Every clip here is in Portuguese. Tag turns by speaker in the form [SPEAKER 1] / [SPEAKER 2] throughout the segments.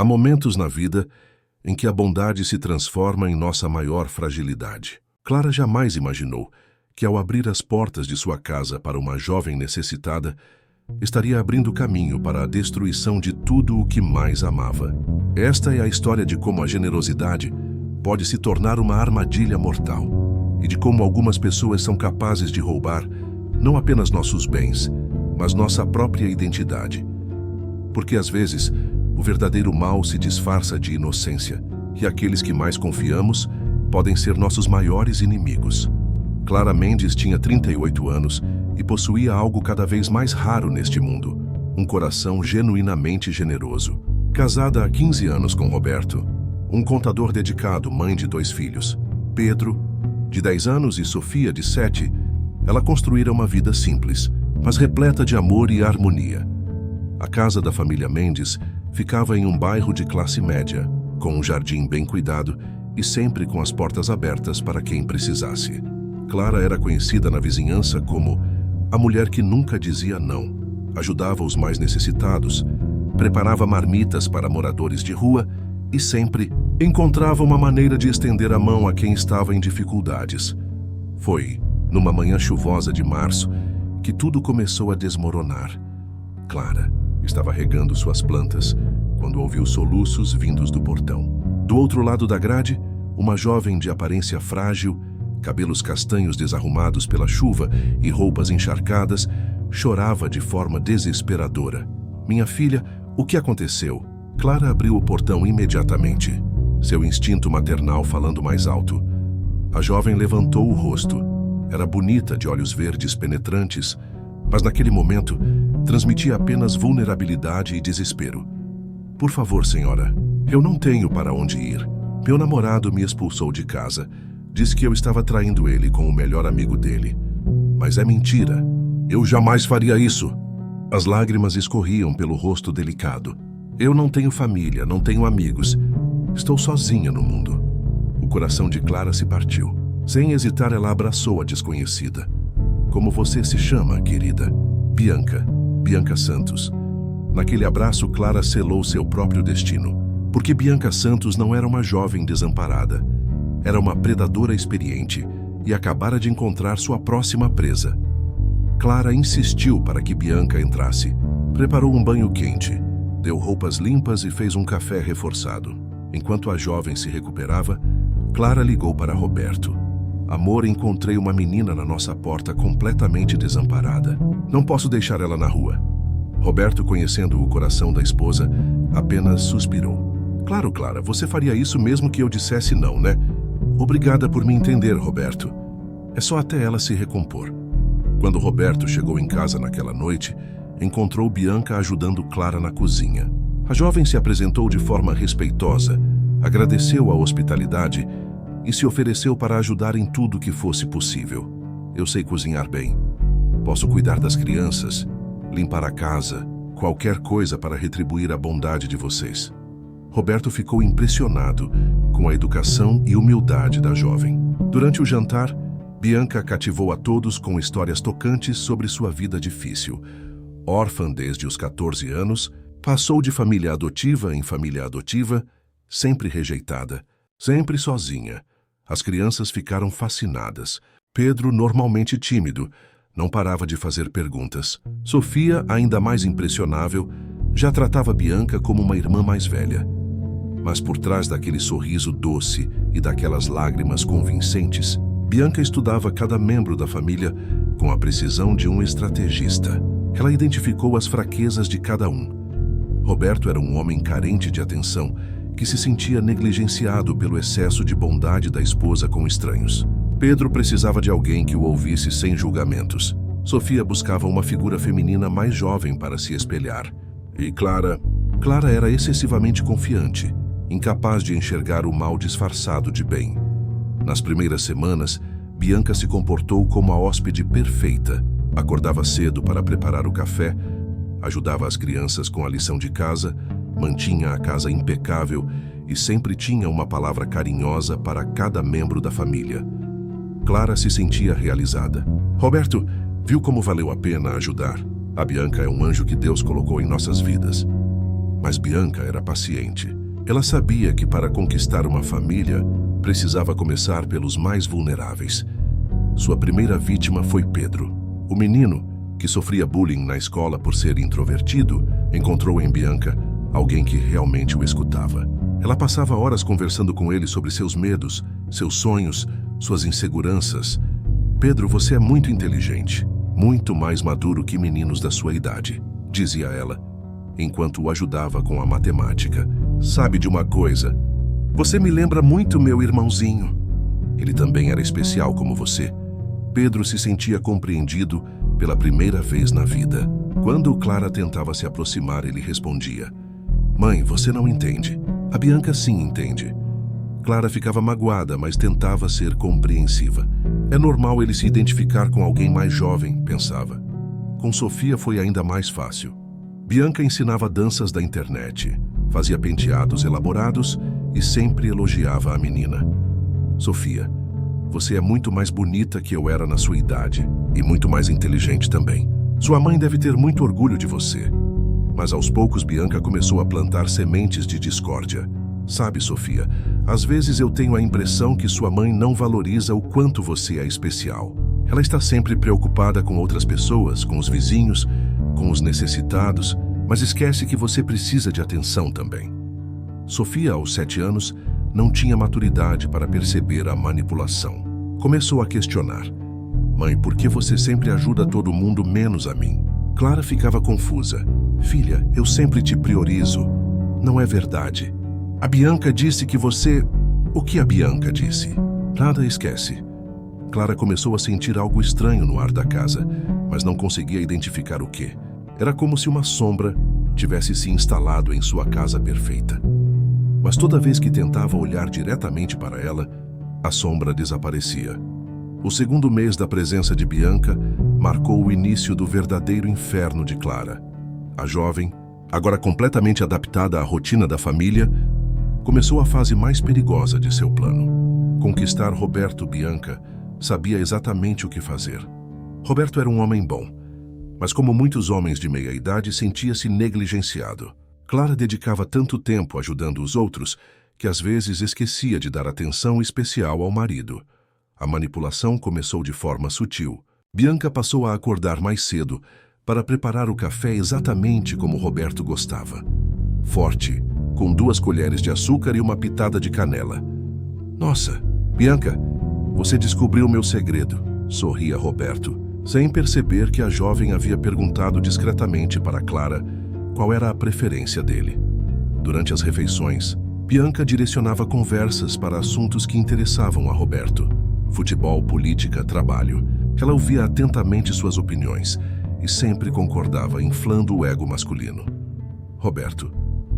[SPEAKER 1] Há momentos na vida em que a bondade se transforma em nossa maior fragilidade. Clara jamais imaginou que, ao abrir as portas de sua casa para uma jovem necessitada, estaria abrindo caminho para a destruição de tudo o que mais amava. Esta é a história de como a generosidade pode se tornar uma armadilha mortal e de como algumas pessoas são capazes de roubar não apenas nossos bens, mas nossa própria identidade. Porque às vezes o verdadeiro mal se disfarça de inocência e aqueles que mais confiamos podem ser nossos maiores inimigos. Clara Mendes tinha 38 anos e possuía algo cada vez mais raro neste mundo: um coração genuinamente generoso. Casada há 15 anos com Roberto, um contador dedicado, mãe de 2 filhos, Pedro, de 10 anos, e Sofia, de 7, ela construíra uma vida simples, mas repleta de amor e harmonia. A casa da família Mendes ficava em um bairro de classe média, com um jardim bem cuidado e sempre com as portas abertas para quem precisasse. Clara era conhecida na vizinhança como a mulher que nunca dizia não. Ajudava os mais necessitados, preparava marmitas para moradores de rua e sempre encontrava uma maneira de estender a mão a quem estava em dificuldades. Foi numa manhã chuvosa de março que tudo começou a desmoronar. Clara estava regando suas plantas quando ouviu soluços vindos do portão. Do outro lado da grade, uma jovem de aparência frágil, cabelos castanhos desarrumados pela chuva e roupas encharcadas, chorava de forma desesperadora. "Minha filha, o que aconteceu?" Clara abriu o portão imediatamente, seu instinto maternal falando mais alto. A jovem levantou o rosto. Era bonita, de olhos verdes penetrantes, mas naquele momento transmitia apenas vulnerabilidade e desespero. "Por favor, senhora, eu não tenho para onde ir. Meu namorado me expulsou de casa. Disse que eu estava traindo ele com o melhor amigo dele. Mas é mentira. Eu jamais faria isso." As lágrimas escorriam pelo rosto delicado. "Eu não tenho família, não tenho amigos. Estou sozinha no mundo." O coração de Clara se partiu. Sem hesitar, ela abraçou a desconhecida. "Como você se chama, querida?" "Bianca. Bianca Santos." Naquele abraço, Clara selou seu próprio destino, porque Bianca Santos não era uma jovem desamparada. Era uma predadora experiente e acabara de encontrar sua próxima presa. Clara insistiu para que Bianca entrasse. Preparou um banho quente, deu roupas limpas e fez um café reforçado. Enquanto a jovem se recuperava, Clara ligou para Roberto. "Amor, encontrei uma menina na nossa porta completamente desamparada. Não posso deixar ela na rua." Roberto, conhecendo o coração da esposa, apenas suspirou. "Claro, Clara, você faria isso mesmo que eu dissesse não, né? Obrigada por me entender, Roberto. É só até ela se recompor." Quando Roberto chegou em casa naquela noite, encontrou Bianca ajudando Clara na cozinha. A jovem se apresentou de forma respeitosa, agradeceu a hospitalidade e se ofereceu para ajudar em tudo que fosse possível. "Eu sei cozinhar bem. Posso cuidar das crianças, limpar a casa, qualquer coisa para retribuir a bondade de vocês." Roberto ficou impressionado com a educação e humildade da jovem. Durante o jantar, Bianca cativou a todos com histórias tocantes sobre sua vida difícil. Órfã desde os 14 anos, passou de família adotiva em família adotiva, sempre rejeitada, sempre sozinha. As crianças ficaram fascinadas. Pedro, normalmente tímido, não parava de fazer perguntas. Sofia, ainda mais impressionável, já tratava Bianca como uma irmã mais velha. Mas por trás daquele sorriso doce e daquelas lágrimas convincentes, Bianca estudava cada membro da família com a precisão de um estrategista. Ela identificou as fraquezas de cada um. Roberto era um homem carente de atenção, que se sentia negligenciado pelo excesso de bondade da esposa com estranhos. Pedro precisava de alguém que o ouvisse sem julgamentos. Sofia buscava uma figura feminina mais jovem para se espelhar. E Clara era excessivamente confiante, incapaz de enxergar o mal disfarçado de bem. Nas primeiras semanas, Bianca se comportou como a hóspede perfeita. Acordava cedo para preparar o café, ajudava as crianças com a lição de casa, mantinha a casa impecável e sempre tinha uma palavra carinhosa para cada membro da família. Clara se sentia realizada. Roberto viu como valeu a pena ajudar. A Bianca é um anjo que Deus colocou em nossas vidas. Mas Bianca era paciente. Ela sabia que para conquistar uma família, precisava começar pelos mais vulneráveis. Sua primeira vítima foi Pedro. O menino, que sofria bullying na escola por ser introvertido, encontrou em Bianca alguém que realmente o escutava. Ela passava horas conversando com ele sobre seus medos, seus sonhos, suas inseguranças. Pedro, você é muito inteligente, muito mais maduro que meninos da sua idade, dizia ela, enquanto o ajudava com a matemática. Sabe de uma coisa? Você me lembra muito meu irmãozinho. Ele também era especial como você. Pedro se sentia compreendido pela primeira vez na vida. Quando Clara tentava se aproximar, ele respondia: Mãe, você não entende. A Bianca sim entende. Clara ficava magoada, mas tentava ser compreensiva. É normal ele se identificar com alguém mais jovem, pensava. Com Sofia foi ainda mais fácil. Bianca ensinava danças da internet, fazia penteados elaborados e sempre elogiava a menina. Sofia, você é muito mais bonita que eu era na sua idade e muito mais inteligente também. Sua mãe deve ter muito orgulho de você. Mas aos poucos Bianca começou a plantar sementes de discórdia. Sabe, Sofia, às vezes eu tenho a impressão que sua mãe não valoriza o quanto você é especial. Ela está sempre preocupada com outras pessoas, com os vizinhos, com os necessitados, mas esquece que você precisa de atenção também. Sofia, aos 7 anos, não tinha maturidade para perceber a manipulação. Começou a questionar. Mãe, por que você sempre ajuda todo mundo menos a mim? Clara ficava confusa. Filha, eu sempre te priorizo. Não é verdade. A Bianca disse que você... O que a Bianca disse? Nada, esquece. Clara começou a sentir algo estranho no ar da casa, mas não conseguia identificar o quê. Era como se uma sombra tivesse se instalado em sua casa perfeita. Mas toda vez que tentava olhar diretamente para ela, a sombra desaparecia. O segundo mês da presença de Bianca marcou o início do verdadeiro inferno de Clara. A jovem, agora completamente adaptada à rotina da família, começou a fase mais perigosa de seu plano. Conquistar Roberto. Bianca sabia exatamente o que fazer. Roberto era um homem bom, mas como muitos homens de meia-idade, sentia-se negligenciado. Clara dedicava tanto tempo ajudando os outros que às vezes esquecia de dar atenção especial ao marido. A manipulação começou de forma sutil. Bianca passou a acordar mais cedo para preparar o café exatamente como Roberto gostava. Forte, com 2 colheres de açúcar e uma pitada de canela. Nossa, Bianca, você descobriu meu segredo, sorria Roberto, sem perceber que a jovem havia perguntado discretamente para Clara qual era a preferência dele. Durante as refeições, Bianca direcionava conversas para assuntos que interessavam a Roberto. Futebol, política, trabalho. Ela ouvia atentamente suas opiniões e sempre concordava, inflando o ego masculino. Roberto,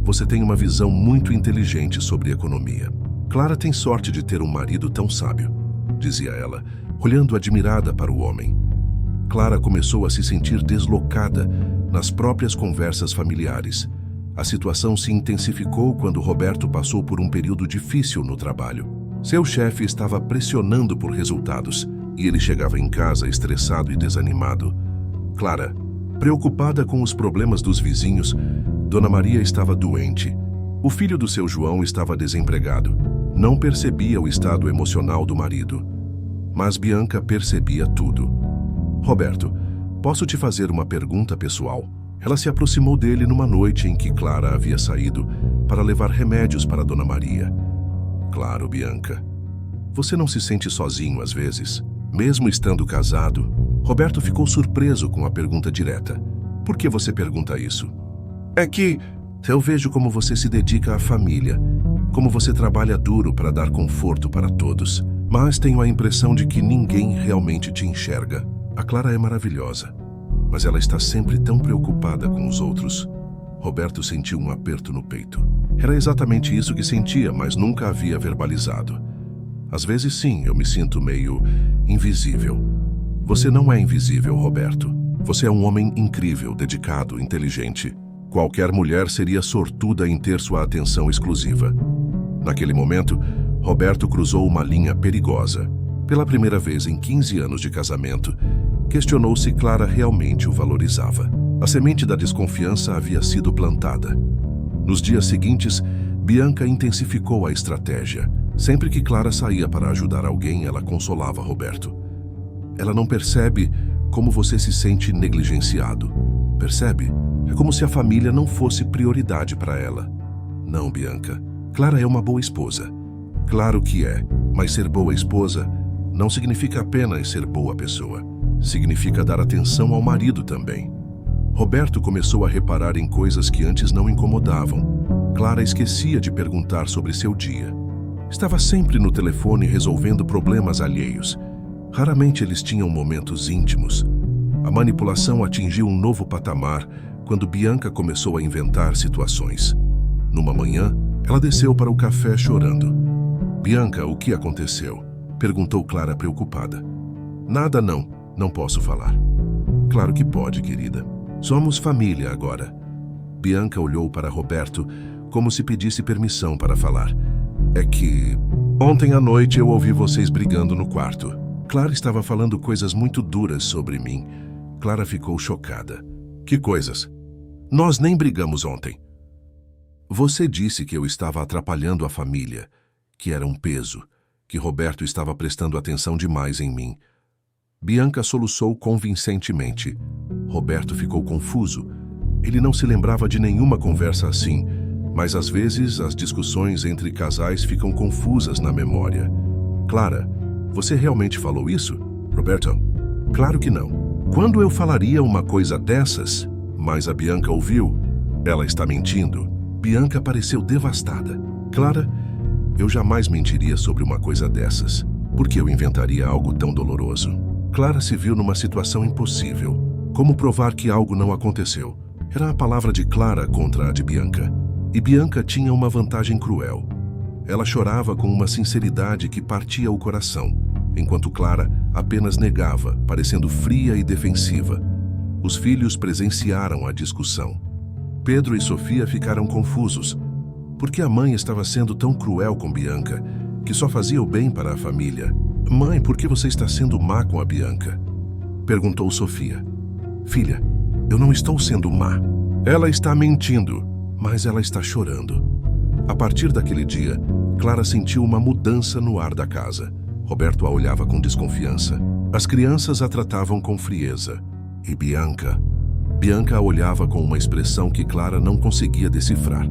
[SPEAKER 1] você tem uma visão muito inteligente sobre economia. Clara tem sorte de ter um marido tão sábio, dizia ela, olhando admirada para o homem. Clara começou a se sentir deslocada nas próprias conversas familiares. A situação se intensificou quando Roberto passou por um período difícil no trabalho. Seu chefe estava pressionando por resultados e ele chegava em casa estressado e desanimado. Clara, preocupada com os problemas dos vizinhos, Dona Maria estava doente. O filho do seu João estava desempregado. Não percebia o estado emocional do marido. Mas Bianca percebia tudo. Roberto, posso te fazer uma pergunta pessoal? Ela se aproximou dele numa noite em que Clara havia saído para levar remédios para Dona Maria. Claro, Bianca. Você não se sente sozinho às vezes? Mesmo estando casado? Roberto ficou surpreso com a pergunta direta. Por que você pergunta isso? É que eu vejo como você se dedica à família, como você trabalha duro para dar conforto para todos, mas tenho a impressão de que ninguém realmente te enxerga. A Clara é maravilhosa, mas ela está sempre tão preocupada com os outros. Roberto sentiu um aperto no peito. Era exatamente isso que sentia, mas nunca havia verbalizado. Às vezes sim, eu me sinto meio invisível. Você não é invisível, Roberto. Você é um homem incrível, dedicado, inteligente. Qualquer mulher seria sortuda em ter sua atenção exclusiva. Naquele momento, Roberto cruzou uma linha perigosa. Pela primeira vez em 15 anos de casamento, questionou se Clara realmente o valorizava. A semente da desconfiança havia sido plantada. Nos dias seguintes, Bianca intensificou a estratégia. Sempre que Clara saía para ajudar alguém, ela consolava Roberto. Ela não percebe como você se sente negligenciado. Percebe? É como se a família não fosse prioridade para ela. Não, Bianca. Clara é uma boa esposa. Claro que é, mas ser boa esposa não significa apenas ser boa pessoa. Significa dar atenção ao marido também. Roberto começou a reparar em coisas que antes não incomodavam. Clara esquecia de perguntar sobre seu dia. Estava sempre no telefone resolvendo problemas alheios. Raramente eles tinham momentos íntimos. A manipulação atingiu um novo patamar quando Bianca começou a inventar situações. Numa manhã, ela desceu para o café chorando. "Bianca, o que aconteceu?" perguntou Clara preocupada. "Nada não, não posso falar." "Claro que pode, querida. Somos família agora." Bianca olhou para Roberto como se pedisse permissão para falar. "É que ontem à noite eu ouvi vocês brigando no quarto." Clara estava falando coisas muito duras sobre mim. Clara ficou chocada. "Que coisas?" "Nós nem brigamos ontem." "Você disse que eu estava atrapalhando a família, que era um peso, que Roberto estava prestando atenção demais em mim." Bianca soluçou convincentemente. Roberto ficou confuso. Ele não se lembrava de nenhuma conversa assim, mas às vezes as discussões entre casais ficam confusas na memória. "Clara, você realmente falou isso?" "Roberto, claro que não. Quando eu falaria uma coisa dessas?" Mas a Bianca ouviu. "Ela está mentindo." Bianca pareceu devastada. "Clara, eu jamais mentiria sobre uma coisa dessas. Por que eu inventaria algo tão doloroso?" Clara se viu numa situação impossível. Como provar que algo não aconteceu? Era a palavra de Clara contra a de Bianca. E Bianca tinha uma vantagem cruel. Ela chorava com uma sinceridade que partia o coração, enquanto Clara apenas negava, parecendo fria e defensiva. Os filhos presenciaram a discussão. Pedro e Sofia ficaram confusos. Por que a mãe estava sendo tão cruel com Bianca, que só fazia o bem para a família? "Mãe, por que você está sendo má com a Bianca?" perguntou Sofia. "Filha, eu não estou sendo má. Ela está mentindo, mas ela está chorando." A partir daquele dia, Clara sentiu uma mudança no ar da casa. Roberto a olhava com desconfiança. As crianças a tratavam com frieza. E Bianca a olhava com uma expressão que Clara não conseguia decifrar.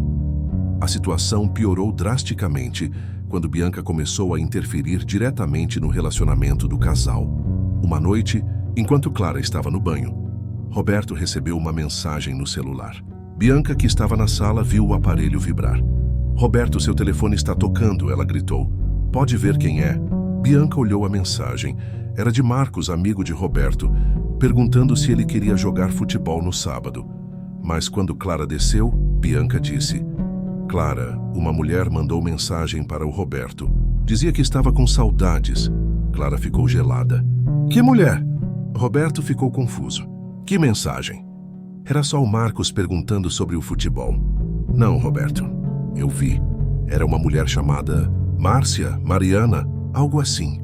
[SPEAKER 1] A situação piorou drasticamente quando Bianca começou a interferir diretamente no relacionamento do casal. Uma noite, enquanto Clara estava no banho, Roberto recebeu uma mensagem no celular. Bianca, que estava na sala, viu o aparelho vibrar. "Roberto, seu telefone está tocando", ela gritou. "Pode ver quem é?" Bianca olhou a mensagem. Era de Marcos, amigo de Roberto, perguntando se ele queria jogar futebol no sábado. Mas quando Clara desceu, Bianca disse: "Clara, uma mulher mandou mensagem para o Roberto. Dizia que estava com saudades." Clara ficou gelada. "Que mulher?" Roberto ficou confuso. "Que mensagem?" "Era só o Marcos perguntando sobre o futebol." "Não, Roberto. Eu vi. Era uma mulher chamada Márcia, Mariana, algo assim."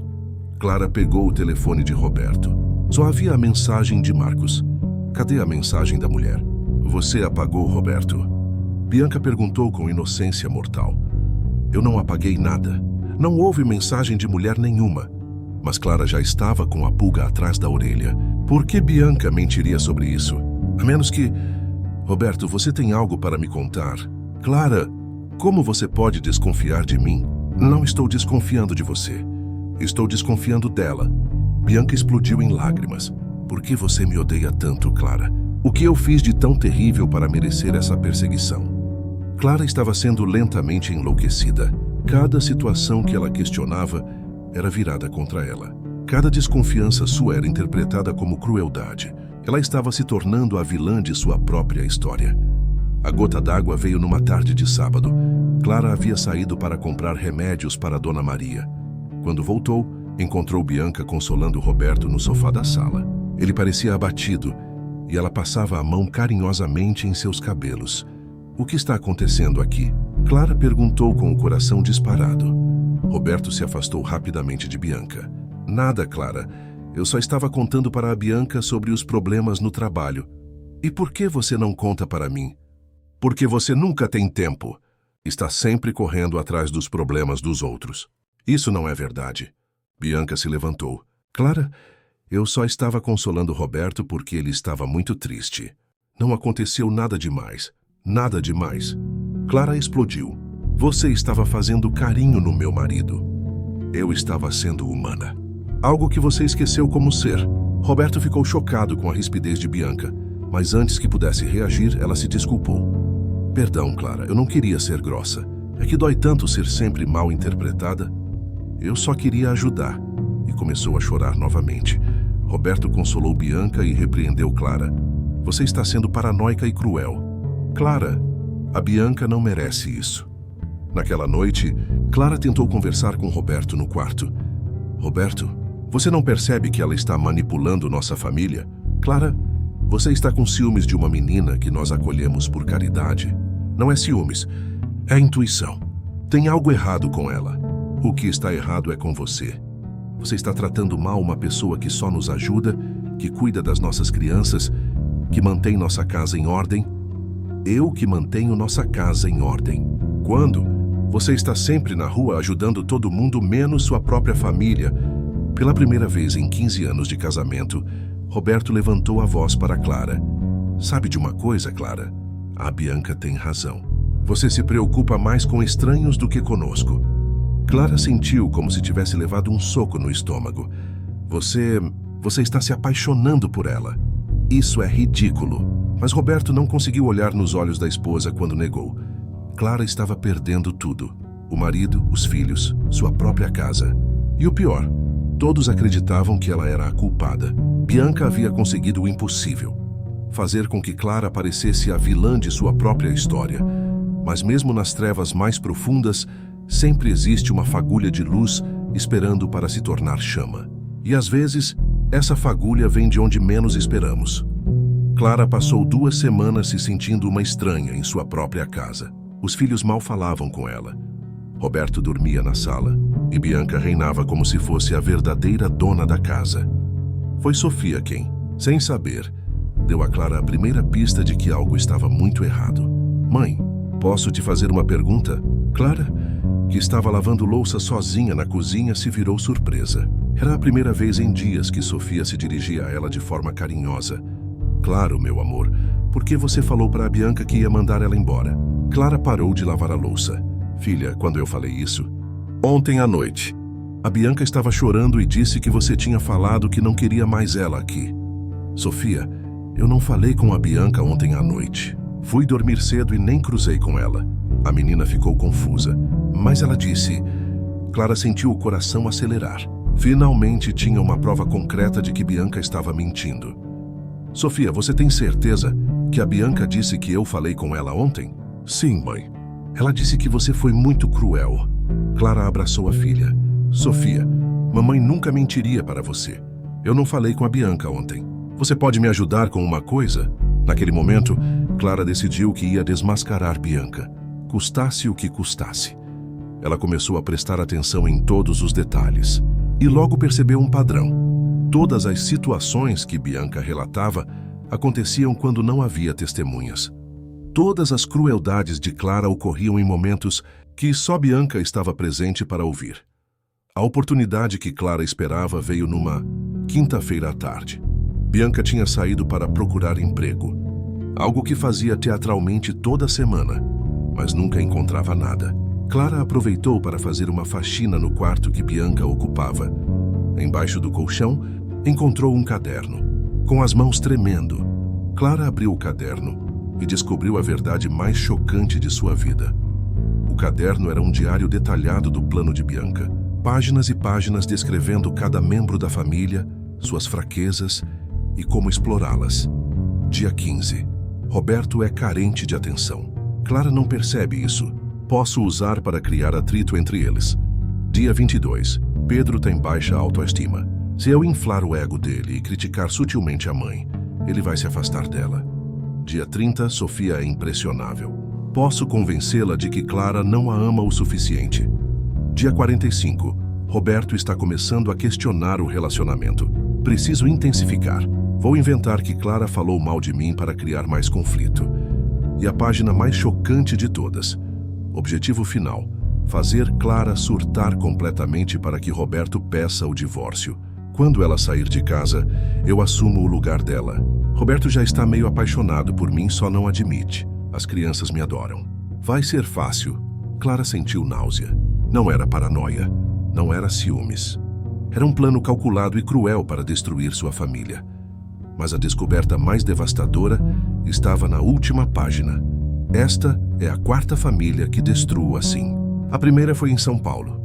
[SPEAKER 1] Clara pegou o telefone de Roberto. Só havia a mensagem de Marcos. "Cadê a mensagem da mulher?" "Você apagou, Roberto." Bianca perguntou com inocência mortal. "Eu não apaguei nada. Não houve mensagem de mulher nenhuma." Mas Clara já estava com a pulga atrás da orelha. Por que Bianca mentiria sobre isso? A menos que... "Roberto, você tem algo para me contar?" "Clara, como você pode desconfiar de mim?" "Não estou desconfiando de você. Estou desconfiando dela." Bianca explodiu em lágrimas. "Por que você me odeia tanto, Clara? O que eu fiz de tão terrível para merecer essa perseguição?" Clara estava sendo lentamente enlouquecida. Cada situação que ela questionava era virada contra ela. Cada desconfiança sua era interpretada como crueldade. Ela estava se tornando a vilã de sua própria história. A gota d'água veio numa tarde de sábado. Clara havia saído para comprar remédios para Dona Maria. Quando voltou, encontrou Bianca consolando Roberto no sofá da sala. Ele parecia abatido e ela passava a mão carinhosamente em seus cabelos. "O que está acontecendo aqui?" Clara perguntou com o coração disparado. Roberto se afastou rapidamente de Bianca. "Nada, Clara. Eu só estava contando para a Bianca sobre os problemas no trabalho." "E por que você não conta para mim?" Porque você nunca tem tempo. Está sempre correndo atrás dos problemas dos outros. Isso não é verdade. Bianca se levantou. Clara, eu só estava consolando Roberto porque ele estava muito triste. Não aconteceu nada demais. Nada demais. Clara explodiu. Você estava fazendo carinho no meu marido. Eu estava sendo humana. Algo que você esqueceu como ser. Roberto ficou chocado com a rispidez de Bianca, mas antes que pudesse reagir, ela se desculpou. Perdão, Clara, eu não queria ser grossa. É que dói tanto ser sempre mal interpretada. Eu só queria ajudar. E começou a chorar novamente. Roberto consolou Bianca e repreendeu Clara. Você está sendo paranoica e cruel. Clara, a Bianca não merece isso. Naquela noite, Clara tentou conversar com Roberto no quarto. Roberto, você não percebe que ela está manipulando nossa família? Clara, você está com ciúmes de uma menina que nós acolhemos por caridade. Não é ciúmes, é intuição. Tem algo errado com ela. O que está errado é com você. Você está tratando mal uma pessoa que só nos ajuda, que cuida das nossas crianças, que mantém nossa casa em ordem. Eu que mantenho nossa casa em ordem. Quando? Você está sempre na rua ajudando todo mundo menos sua própria família. Pela primeira vez em 15 anos de casamento, Roberto levantou a voz para Clara. Sabe de uma coisa, Clara? A Bianca tem razão. Você se preocupa mais com estranhos do que conosco. Clara sentiu como se tivesse levado um soco no estômago. Você está se apaixonando por ela. Isso é ridículo. Mas Roberto não conseguiu olhar nos olhos da esposa quando negou. Clara estava perdendo tudo. O marido, os filhos, sua própria casa. E o pior, todos acreditavam que ela era a culpada. Bianca havia conseguido o impossível. Fazer com que Clara parecesse a vilã de sua própria história. Mas mesmo nas trevas mais profundas, sempre existe uma fagulha de luz esperando para se tornar chama. E às vezes, essa fagulha vem de onde menos esperamos. Clara passou 2 semanas se sentindo uma estranha em sua própria casa. Os filhos mal falavam com ela. Roberto dormia na sala e Bianca reinava como se fosse a verdadeira dona da casa. Foi Sofia quem, sem saber, deu a Clara a primeira pista de que algo estava muito errado. Mãe, posso te fazer uma pergunta? Clara, que estava lavando louça sozinha na cozinha, se virou surpresa. Era a primeira vez em dias que Sofia se dirigia a ela de forma carinhosa. Claro, meu amor, por que você falou para a Bianca que ia mandar ela embora? Clara parou de lavar a louça. Filha, quando eu falei isso? Ontem à noite. A Bianca estava chorando e disse que você tinha falado que não queria mais ela aqui. Sofia, eu não falei com a Bianca ontem à noite. Fui dormir cedo e nem cruzei com ela. A menina ficou confusa, mas ela disse... Clara sentiu o coração acelerar. Finalmente tinha uma prova concreta de que Bianca estava mentindo. Sofia, você tem certeza que a Bianca disse que eu falei com ela ontem? Sim, mãe. Ela disse que você foi muito cruel. Clara abraçou a filha. Sofia, mamãe nunca mentiria para você. Eu não falei com a Bianca ontem. Você pode me ajudar com uma coisa? Naquele momento, Clara decidiu que ia desmascarar Bianca, custasse o que custasse. Ela começou a prestar atenção em todos os detalhes e logo percebeu um padrão. Todas as situações que Bianca relatava aconteciam quando não havia testemunhas. Todas as crueldades de Clara ocorriam em momentos que só Bianca estava presente para ouvir. A oportunidade que Clara esperava veio numa quinta-feira à tarde. Bianca tinha saído para procurar emprego, algo que fazia teatralmente toda semana, mas nunca encontrava nada. Clara aproveitou para fazer uma faxina no quarto que Bianca ocupava. Embaixo do colchão, encontrou um caderno, com as mãos tremendo. Clara abriu o caderno e descobriu a verdade mais chocante de sua vida. O caderno era um diário detalhado do plano de Bianca, páginas e páginas descrevendo cada membro da família, suas fraquezas e como explorá-las. Dia 15. Roberto é carente de atenção. Clara não percebe isso. Posso usar para criar atrito entre eles. Dia 22. Pedro tem baixa autoestima. Se eu inflar o ego dele e criticar sutilmente a mãe, ele vai se afastar dela. Dia 30. Sofia é impressionável. Posso convencê-la de que Clara não a ama o suficiente. Dia 45. Roberto está começando a questionar o relacionamento. Preciso intensificar. Vou inventar que Clara falou mal de mim para criar mais conflito. E a página mais chocante de todas. Objetivo final: fazer Clara surtar completamente para que Roberto peça o divórcio. Quando ela sair de casa, eu assumo o lugar dela. Roberto já está meio apaixonado por mim, só não admite. As crianças me adoram. Vai ser fácil. Clara sentiu náusea. Não era paranoia. Não era ciúmes. Era um plano calculado e cruel para destruir sua família. Mas a descoberta mais devastadora estava na última página. Esta é a quarta família que destruo assim. A primeira foi em São Paulo.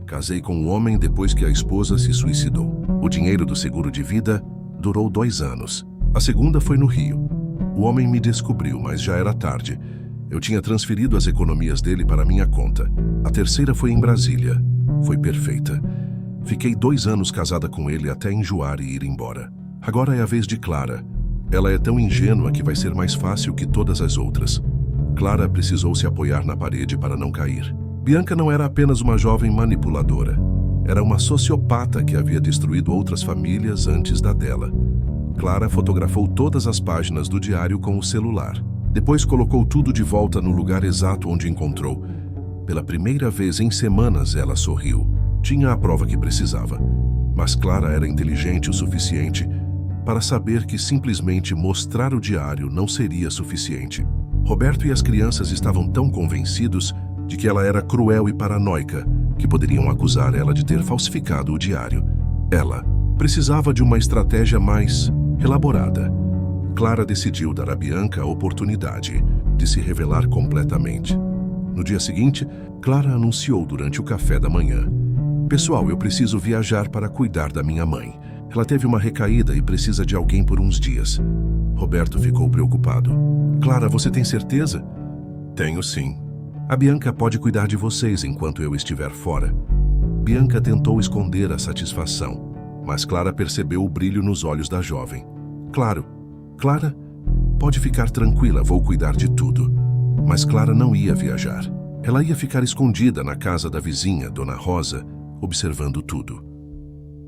[SPEAKER 1] Casei com um homem depois que a esposa se suicidou. O dinheiro do seguro de vida durou 2 anos. A segunda foi no Rio. O homem me descobriu, mas já era tarde. Eu tinha transferido as economias dele para minha conta. A terceira foi em Brasília. Foi perfeita. Fiquei 2 anos casada com ele até enjoar e ir embora. Agora é a vez de Clara. Ela é tão ingênua que vai ser mais fácil que todas as outras. Clara precisou se apoiar na parede para não cair. Bianca não era apenas uma jovem manipuladora. Era uma sociopata que havia destruído outras famílias antes da dela. Clara fotografou todas as páginas do diário com o celular. Depois colocou tudo de volta no lugar exato onde encontrou. Pela primeira vez em semanas, ela sorriu. Tinha a prova que precisava. Mas Clara era inteligente o suficiente para saber que simplesmente mostrar o diário não seria suficiente. Roberto e as crianças estavam tão convencidos de que ela era cruel e paranoica que poderiam acusar ela de ter falsificado o diário. Ela precisava de uma estratégia mais elaborada. Clara decidiu dar a Bianca a oportunidade de se revelar completamente. No dia seguinte, Clara anunciou durante o café da manhã: "Pessoal, eu preciso viajar para cuidar da minha mãe. Ela teve uma recaída e precisa de alguém por uns dias." Roberto ficou preocupado. "Clara, você tem certeza?" "Tenho sim. A Bianca pode cuidar de vocês enquanto eu estiver fora." Bianca tentou esconder a satisfação, mas Clara percebeu o brilho nos olhos da jovem. "Claro, Clara, pode ficar tranquila, vou cuidar de tudo." Mas Clara não ia viajar. Ela ia ficar escondida na casa da vizinha, Dona Rosa, observando tudo.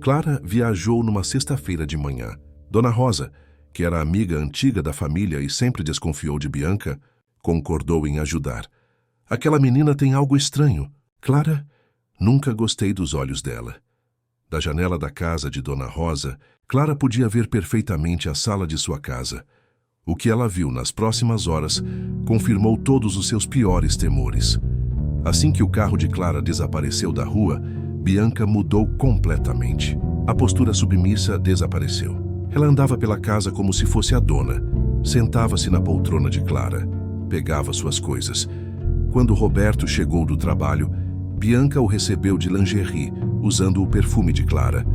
[SPEAKER 1] Clara viajou numa sexta-feira de manhã. Dona Rosa, que era amiga antiga da família e sempre desconfiou de Bianca, concordou em ajudar. "Aquela menina tem algo estranho." Clara nunca gostei dos olhos dela. Da janela da casa de Dona Rosa, Clara podia ver perfeitamente a sala de sua casa. O que ela viu nas próximas horas confirmou todos os seus piores temores. Assim que o carro de Clara desapareceu da rua, Bianca mudou completamente. A postura submissa desapareceu. Ela andava pela casa como se fosse a dona. Sentava-se na poltrona de Clara. Pegava suas coisas. Quando Roberto chegou do trabalho, Bianca o recebeu de lingerie, usando o perfume de Clara.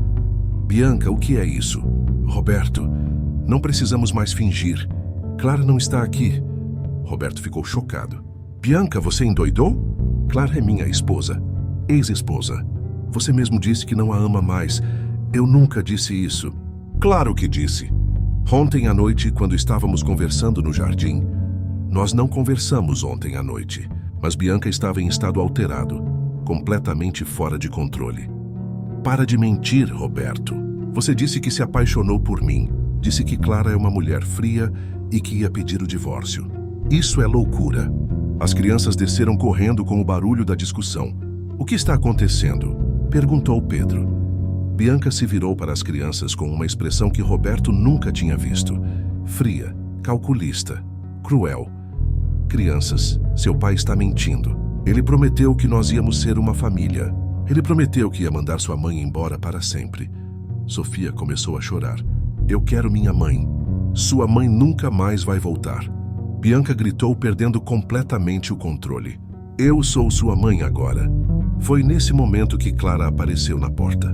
[SPEAKER 1] "Bianca, o que é isso?" "Roberto, não precisamos mais fingir. Clara não está aqui." Roberto ficou chocado. "Bianca, você endoidou? Clara é minha esposa. Ex-esposa. Você mesmo disse que não a ama mais." "Eu nunca disse isso." "Claro que disse. Ontem à noite, quando estávamos conversando no jardim." "Nós não conversamos ontem à noite, mas Bianca estava em estado alterado, completamente fora de controle." "Para de mentir, Roberto. Você disse que se apaixonou por mim. Disse que Clara é uma mulher fria e que ia pedir o divórcio. Isso é loucura." As crianças desceram correndo com o barulho da discussão. "O que está acontecendo?" perguntou Pedro. Bianca se virou para as crianças com uma expressão que Roberto nunca tinha visto. Fria, calculista, cruel. "Crianças, seu pai está mentindo. Ele prometeu que nós íamos ser uma família. Ele prometeu que ia mandar sua mãe embora para sempre." Sofia começou a chorar. "Eu quero minha mãe. Sua mãe nunca mais vai voltar." Bianca gritou, perdendo completamente o controle. "Eu sou sua mãe agora." Foi nesse momento que Clara apareceu na porta.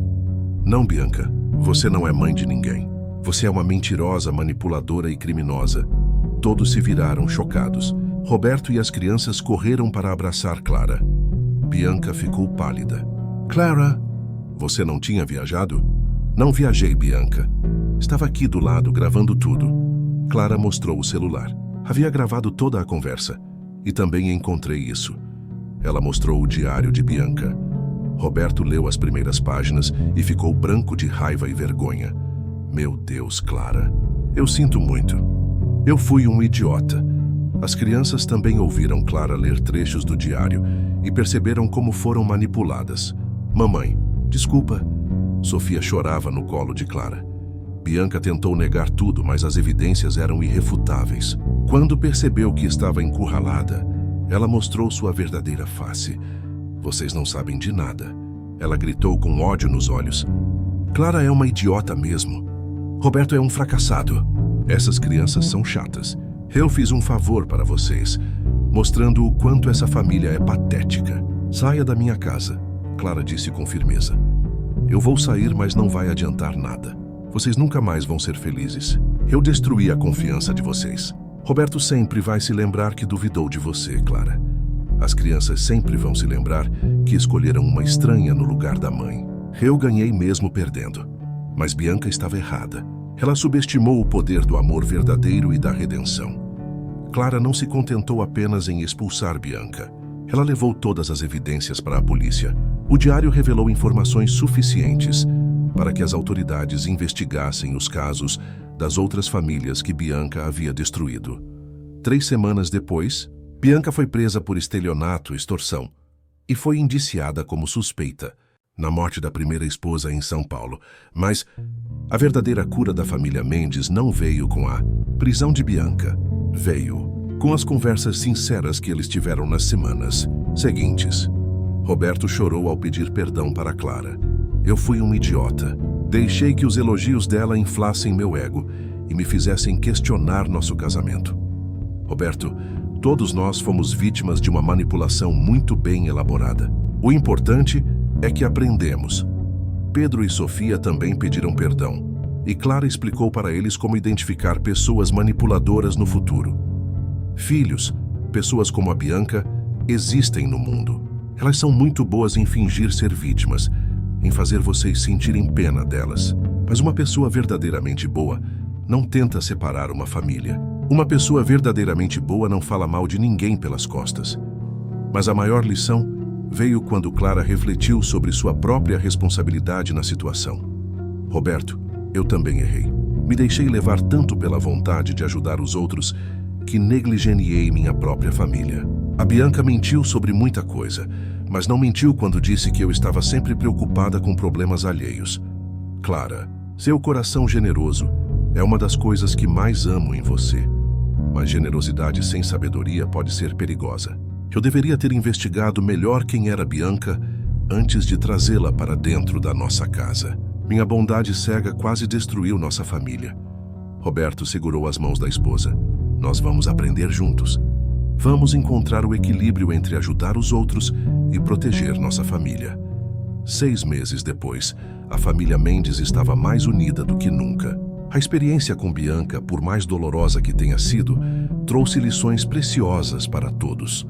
[SPEAKER 1] "Não, Bianca, você não é mãe de ninguém. Você é uma mentirosa, manipuladora e criminosa." Todos se viraram chocados. Roberto e as crianças correram para abraçar Clara. Bianca ficou pálida. "Clara, você não tinha viajado?" "Não viajei, Bianca. Estava aqui do lado, gravando tudo." Clara mostrou o celular. Havia gravado toda a conversa. "E também encontrei isso." Ela mostrou o diário de Bianca. Roberto leu as primeiras páginas e ficou branco de raiva e vergonha. "Meu Deus, Clara. Eu sinto muito. Eu fui um idiota. As crianças também ouviram Clara ler trechos do diário e perceberam como foram manipuladas. Mamãe, desculpa. Sofia chorava no colo de Clara. Bianca tentou negar tudo, mas as evidências eram irrefutáveis. Quando percebeu que estava encurralada, ela mostrou sua verdadeira face. Vocês não sabem de nada. Ela gritou com ódio nos olhos. Clara é uma idiota mesmo. Roberto é um fracassado. Essas crianças são chatas. Eu fiz um favor para vocês, mostrando o quanto essa família é patética. Saia da minha casa, Clara disse com firmeza. Eu vou sair, mas não vai adiantar nada. Vocês nunca mais vão ser felizes. Eu destruí a confiança de vocês. Roberto sempre vai se lembrar que duvidou de você, Clara. As crianças sempre vão se lembrar que escolheram uma estranha no lugar da mãe. Eu ganhei mesmo perdendo. Mas Bianca estava errada. Ela subestimou o poder do amor verdadeiro e da redenção. Clara não se contentou apenas em expulsar Bianca. Ela levou todas as evidências para a polícia. O diário revelou informações suficientes para que as autoridades investigassem os casos das outras famílias que Bianca havia destruído. 3 semanas depois, Bianca foi presa por estelionato e extorsão e foi indiciada como suspeita na morte da primeira esposa em São Paulo. Mas a verdadeira cura da família Mendes não veio com a prisão de Bianca. Veio com as conversas sinceras que eles tiveram nas semanas seguintes. Roberto chorou ao pedir perdão para Clara. Eu fui um idiota. Deixei que os elogios dela inflassem meu ego e me fizessem questionar nosso casamento. Roberto, todos nós fomos vítimas de uma manipulação muito bem elaborada. O importante é que aprendemos. Pedro e Sofia também pediram perdão, e Clara explicou para eles como identificar pessoas manipuladoras no futuro. Filhos, pessoas como a Bianca, existem no mundo. Elas são muito boas em fingir ser vítimas, em fazer vocês sentirem pena delas. Mas uma pessoa verdadeiramente boa não tenta separar uma família. Uma pessoa verdadeiramente boa não fala mal de ninguém pelas costas. Mas a maior lição veio quando Clara refletiu sobre sua própria responsabilidade na situação. Roberto, eu também errei. Me deixei levar tanto pela vontade de ajudar os outros que negligenciei minha própria família. A Bianca mentiu sobre muita coisa, mas não mentiu quando disse que eu estava sempre preocupada com problemas alheios. Clara, seu coração generoso é uma das coisas que mais amo em você, mas generosidade sem sabedoria pode ser perigosa. Eu deveria ter investigado melhor quem era Bianca antes de trazê-la para dentro da nossa casa. Minha bondade cega quase destruiu nossa família. Roberto segurou as mãos da esposa. Nós vamos aprender juntos. Vamos encontrar o equilíbrio entre ajudar os outros e proteger nossa família. 6 meses depois, a família Mendes estava mais unida do que nunca. A experiência com Bianca, por mais dolorosa que tenha sido, trouxe lições preciosas para todos.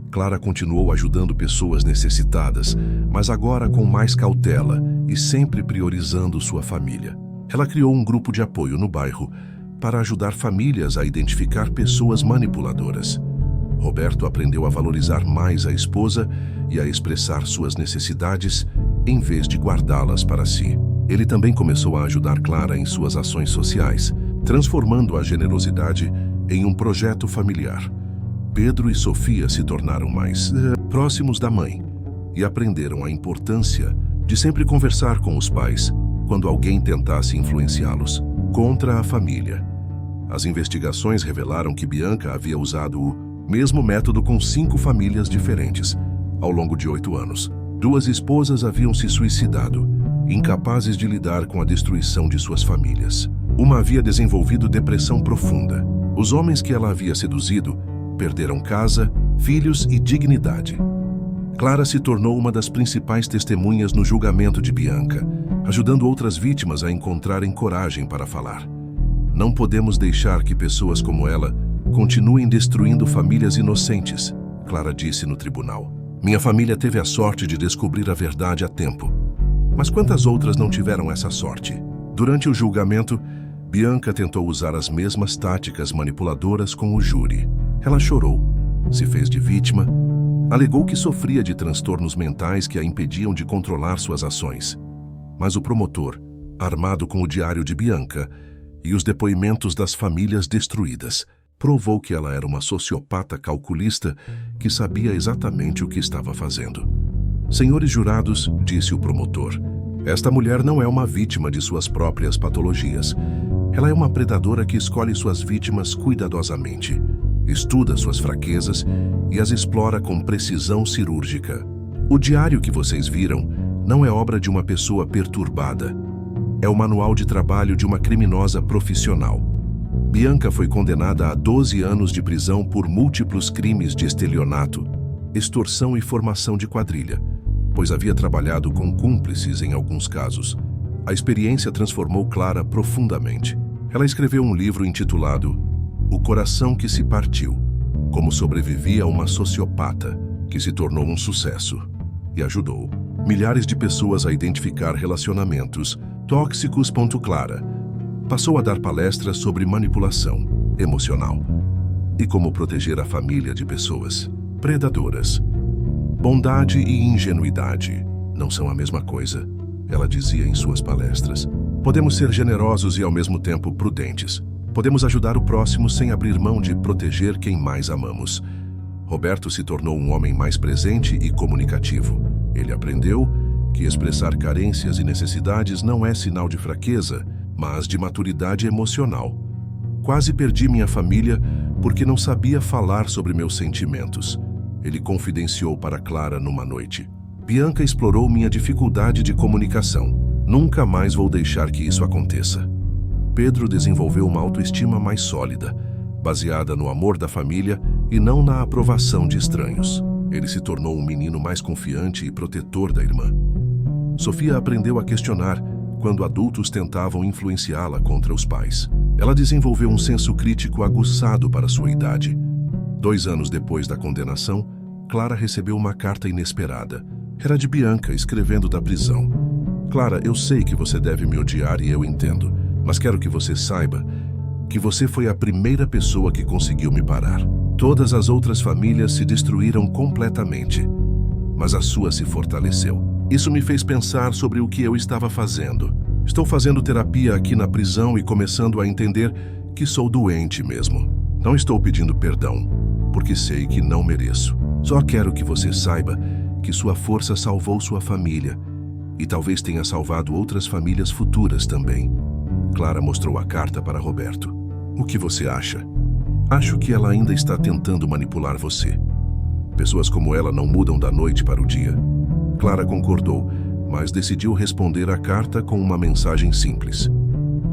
[SPEAKER 1] Clara continuou ajudando pessoas necessitadas, mas agora com mais cautela e sempre priorizando sua família. Ela criou um grupo de apoio no bairro para ajudar famílias a identificar pessoas manipuladoras. Roberto aprendeu a valorizar mais a esposa e a expressar suas necessidades em vez de guardá-las para si. Ele também começou a ajudar Clara em suas ações sociais, transformando a generosidade em um projeto familiar. Pedro e Sofia se tornaram mais próximos da mãe e aprenderam a importância de sempre conversar com os pais quando alguém tentasse influenciá-los contra a família. As investigações revelaram que Bianca havia usado o mesmo método com 5 famílias diferentes. Ao longo de 8 anos, 2 esposas haviam se suicidado, incapazes de lidar com a destruição de suas famílias. Uma havia desenvolvido depressão profunda. Os homens que ela havia seduzido perderam casa, filhos e dignidade. Clara se tornou uma das principais testemunhas no julgamento de Bianca, ajudando outras vítimas a encontrarem coragem para falar. Não podemos deixar que pessoas como ela continuem destruindo famílias inocentes, Clara disse no tribunal. Minha família teve a sorte de descobrir a verdade a tempo. Mas quantas outras não tiveram essa sorte? Durante o julgamento, Bianca tentou usar as mesmas táticas manipuladoras com o júri. Ela chorou, se fez de vítima, alegou que sofria de transtornos mentais que a impediam de controlar suas ações. Mas o promotor, armado com o diário de Bianca e os depoimentos das famílias destruídas, provou que ela era uma sociopata calculista que sabia exatamente o que estava fazendo. Senhores jurados, disse o promotor, esta mulher não é uma vítima de suas próprias patologias. Ela é uma predadora que escolhe suas vítimas cuidadosamente, estuda suas fraquezas e as explora com precisão cirúrgica. O diário que vocês viram não é obra de uma pessoa perturbada. É o manual de trabalho de uma criminosa profissional. Bianca foi condenada a 12 anos de prisão por múltiplos crimes de estelionato, extorsão e formação de quadrilha, pois havia trabalhado com cúmplices em alguns casos. A experiência transformou Clara profundamente. Ela escreveu um livro intitulado O Coração que se Partiu, como sobrevivia uma sociopata que se tornou um sucesso e ajudou milhares de pessoas a identificar relacionamentos tóxicos. Clara passou a dar palestras sobre manipulação emocional e como proteger a família de pessoas predadoras. Bondade e ingenuidade não são a mesma coisa, ela dizia em suas palestras. Podemos ser generosos e ao mesmo tempo prudentes. Podemos ajudar o próximo sem abrir mão de proteger quem mais amamos. Roberto se tornou um homem mais presente e comunicativo. Ele aprendeu que expressar carências e necessidades não é sinal de fraqueza, mas de maturidade emocional. Quase perdi minha família porque não sabia falar sobre meus sentimentos. Ele confidenciou para Clara numa noite. Bianca explorou minha dificuldade de comunicação. Nunca mais vou deixar que isso aconteça. Pedro desenvolveu uma autoestima mais sólida, baseada no amor da família e não na aprovação de estranhos. Ele se tornou um menino mais confiante e protetor da irmã. Sofia aprendeu a questionar quando adultos tentavam influenciá-la contra os pais. Ela desenvolveu um senso crítico aguçado para sua idade. 2 anos depois da condenação, Clara recebeu uma carta inesperada. Era de Bianca, escrevendo da prisão. Clara, eu sei que você deve me odiar e eu entendo, mas quero que você saiba que você foi a primeira pessoa que conseguiu me parar. Todas as outras famílias se destruíram completamente, mas a sua se fortaleceu. Isso me fez pensar sobre o que eu estava fazendo. Estou fazendo terapia aqui na prisão e começando a entender que sou doente mesmo. Não estou pedindo perdão, porque sei que não mereço. Só quero que você saiba que sua força salvou sua família e talvez tenha salvado outras famílias futuras também. Clara mostrou a carta para Roberto. O que você acha? Acho que ela ainda está tentando manipular você. Pessoas como ela não mudam da noite para o dia. Clara concordou, mas decidiu responder à carta com uma mensagem simples.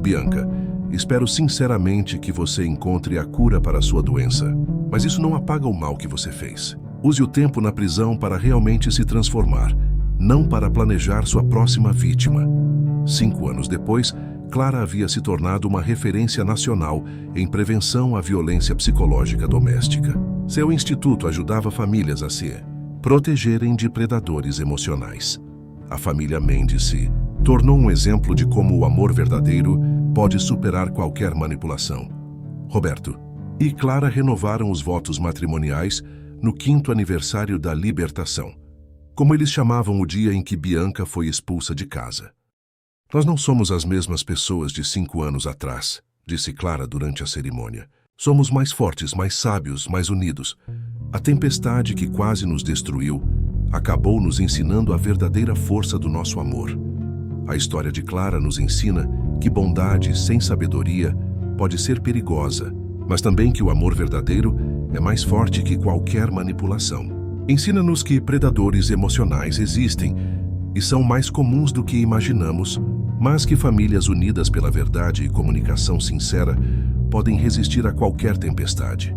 [SPEAKER 1] Bianca, espero sinceramente que você encontre a cura para a sua doença, mas isso não apaga o mal que você fez. Use o tempo na prisão para realmente se transformar, não para planejar sua próxima vítima. 5 anos depois, Clara havia se tornado uma referência nacional em prevenção à violência psicológica doméstica. Seu instituto ajudava famílias a se protegerem de predadores emocionais. A família Mendes se tornou um exemplo de como o amor verdadeiro pode superar qualquer manipulação. Roberto e Clara renovaram os votos matrimoniais no 5º aniversário da libertação, como eles chamavam o dia em que Bianca foi expulsa de casa. Nós não somos as mesmas pessoas de 5 anos atrás, disse Clara durante a cerimônia. Somos mais fortes, mais sábios, mais unidos. A tempestade que quase nos destruiu acabou nos ensinando a verdadeira força do nosso amor. A história de Clara nos ensina que bondade sem sabedoria pode ser perigosa, mas também que o amor verdadeiro é mais forte que qualquer manipulação. Ensina-nos que predadores emocionais existem e são mais comuns do que imaginamos, mas que famílias unidas pela verdade e comunicação sincera podem resistir a qualquer tempestade.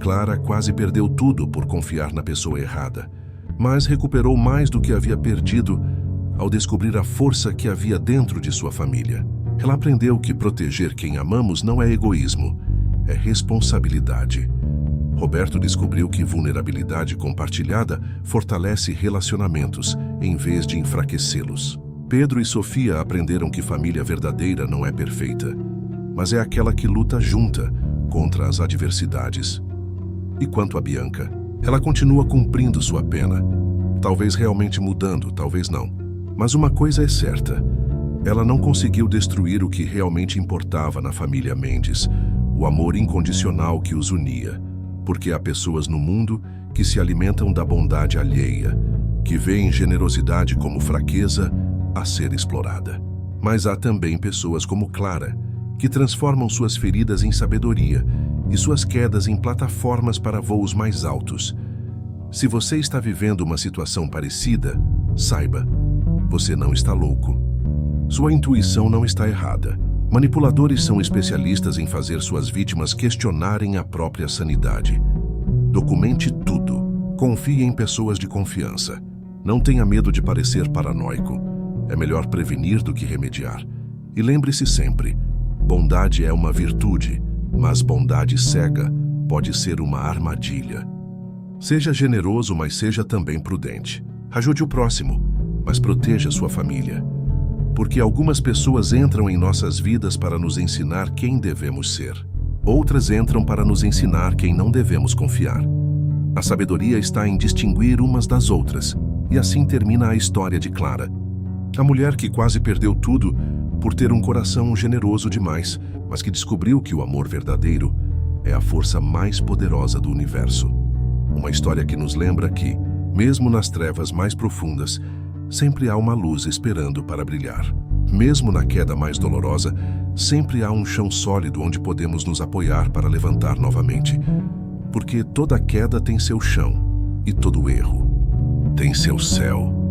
[SPEAKER 1] Clara quase perdeu tudo por confiar na pessoa errada, mas recuperou mais do que havia perdido ao descobrir a força que havia dentro de sua família. Ela aprendeu que proteger quem amamos não é egoísmo, é responsabilidade. Roberto descobriu que vulnerabilidade compartilhada fortalece relacionamentos, em vez de enfraquecê-los. Pedro e Sofia aprenderam que família verdadeira não é perfeita, mas é aquela que luta junta contra as adversidades. E quanto a Bianca, ela continua cumprindo sua pena, talvez realmente mudando, talvez não. Mas uma coisa é certa, ela não conseguiu destruir o que realmente importava na família Mendes, o amor incondicional que os unia, porque há pessoas no mundo que se alimentam da bondade alheia, que veem generosidade como fraqueza a ser explorada. Mas há também pessoas como Clara, que transformam suas feridas em sabedoria e suas quedas em plataformas para voos mais altos. Se você está vivendo uma situação parecida, saiba, você não está louco. Sua intuição não está errada. Manipuladores são especialistas em fazer suas vítimas questionarem a própria sanidade. Documente tudo. Confie em pessoas de confiança. Não tenha medo de parecer paranoico. É melhor prevenir do que remediar. E lembre-se sempre, bondade é uma virtude, mas bondade cega pode ser uma armadilha. Seja generoso, mas seja também prudente. Ajude o próximo, mas proteja sua família. Porque algumas pessoas entram em nossas vidas para nos ensinar quem devemos ser. Outras entram para nos ensinar quem não devemos confiar. A sabedoria está em distinguir umas das outras, e assim termina a história de Clara. A mulher que quase perdeu tudo por ter um coração generoso demais, mas que descobriu que o amor verdadeiro é a força mais poderosa do universo. Uma história que nos lembra que, mesmo nas trevas mais profundas, sempre há uma luz esperando para brilhar. Mesmo na queda mais dolorosa, sempre há um chão sólido onde podemos nos apoiar para levantar novamente. Porque toda queda tem seu chão e todo erro tem seu céu.